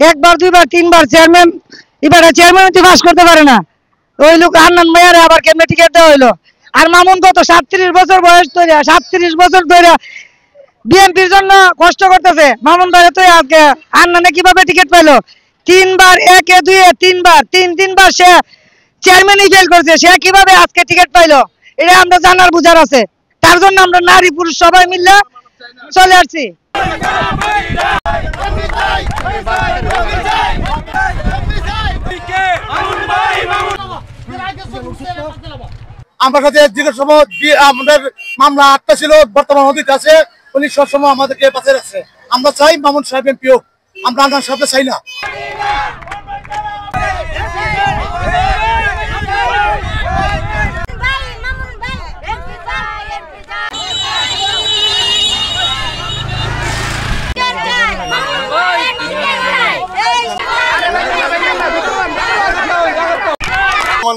একবার দুইবার তিনবার চেয়ারম্যান এবারে চেয়ারম্যান পাস করতে পারে না। ওই লোক হান্নান ভাইয়ারে আবার কেমনে টিকিট দেওয়া হইলো। আর মামুন কত 37 বছর বয়স ধরে 37 বছর ধরে বিএনপির জন্য কষ্ট করতেছে। মামুন ভাই তো আজকে হান্নানে কিভাবে টিকিট পাইলো? তিনবার একে দুয়ে তিনবার তিনবার সে চেয়ারম্যানই ফেল করছে, সে কিভাবে আজকে টিকিট পাইলো? এটা আমরা জানার বুঝার আছে। তার জন্য আমরা নারী পুরুষ সবাই মিলে চলে আসছি। আমার কাছে দীর্ঘ সময় আমাদের মামলা আটটা ছিল, বর্তমান অধিক আছে। উনি সবসময় আমাদেরকে বাঁচিয়ে রাখছে। আমরা চাই মামুন সাহেব এমপি হোক, আমরা আন্দাজ সাহেব চাই না।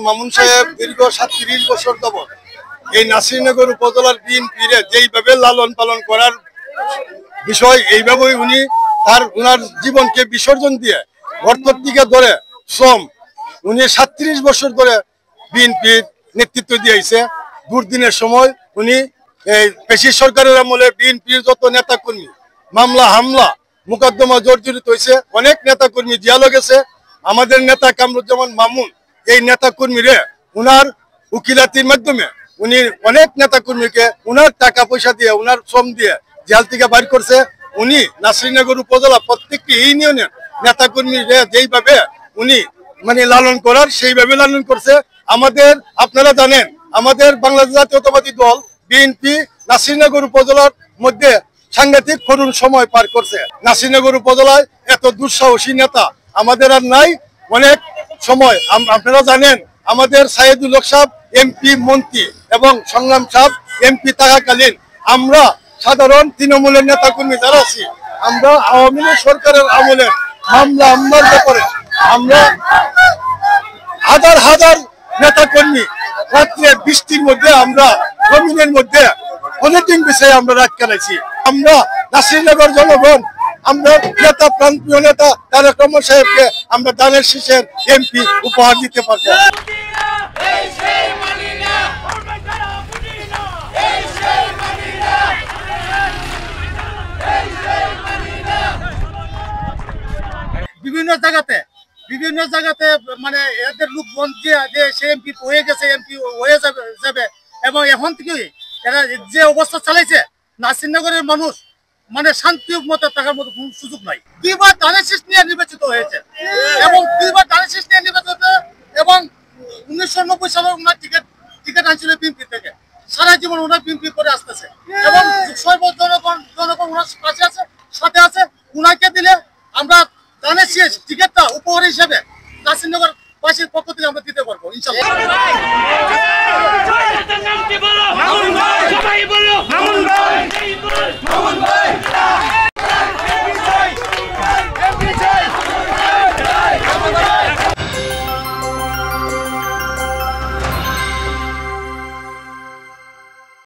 মামুন সাহেব দীর্ঘ 37 বছর যাবত এই নাসিরনগর উপজেলার বিএনপির যেইভাবে লালন পালন করার বিষয়, এইভাবেই উনি ওনার জীবনকে বিসর্জন দিয়ে অর্থের দিকে ধরে শ্রম, উনি 37 বছর ধরে বিএনপির নেতৃত্ব দিয়েছে। দুর্দিনের সময় উনি এই পেশি সরকারের আমলে বিএনপির যত নেতা কর্মী মামলা হামলা মোকদ্দমা জর্জরিত হয়েছে, অনেক নেতা কর্মী জেলে গেছে। আমাদের নেতা কামরুজ্জামান মামুন এই নেতা কর্মীরে উনার উকিলাতির মাধ্যমে উনি অনেক নেতা কর্মীকে উনার টাকা পয়সা দিয়ে উনার শ্রম দিয়ে জেল থেকে বাইর করছে। উনি নাসিরনগর উপজেলা প্রত্যেকটি ইউনিয়নের নেতা কর্মীরে যেইভাবে উনি মানে লালন করার সেইভাবে লালন করছে। আমাদের আপনারা জানেন আমাদের বাংলাদেশ জাতীয়তাবাদী দল বিএনপি নাসিরনগর উপজেলার মধ্যে সাংঘাতিক করুণ সময় পার করছে। নাসিরনগর উপজেলায় এত দুঃসাহসী নেতা আমাদের আর নাই। অনেক সময় আপনারা জানেন আমাদের সাইদুল হক সাহেব এমপি মন্ত্রী এবং সংগ্রাম সাহেব এমপি থাকাকালীন আমরা সাধারণ তৃণমূলের নেতা কর্মী যারা আছি, আমরা আওয়ামী লীগ সরকারের আমলে মামলা হামলার ব্যাপারে আমরা হাজার হাজার নেতা কর্মী রাত্রে বৃষ্টির মধ্যে আমরা জমিনের মধ্যে অনেকদিন বিষয়ে আমরা রাত কাটাইছি। আমরা নাসিরনগর জনগণ আমরা নেতা প্রান্তীয় নেতা তারেক রহমান সাহেবকে আমরা দানের শীষের এমপি উপহার দিতে পারবো। বিভিন্ন জায়গাতে মানে এদের লোকজন যে সে এমপি হয়ে গেছে, এমপি হয়ে যাবে এবং এখন থেকে এরা যে অবস্থা চালাইছে নাসিরনগরের মানুষ মানে শান্তি মতো থাকার মতো কোন সুযোগ নাই। দুইবার দানের শীষ নিয়ে নির্বাচিত হয়েছে এবং দুইবার দানের শীষ নিয়ে নির্বাচিত এবং 1990 সালে ওনার টিকিট আনছিল বিএনপি থেকে। সারা জীবন ওনার বিএনপি করে আসতেছে এবং জনগণ ওনার পাশে আছে, সাথে আছে। ওনাকে দিলে আমরা দানের শীষ টিকিটটা উপহার হিসেবে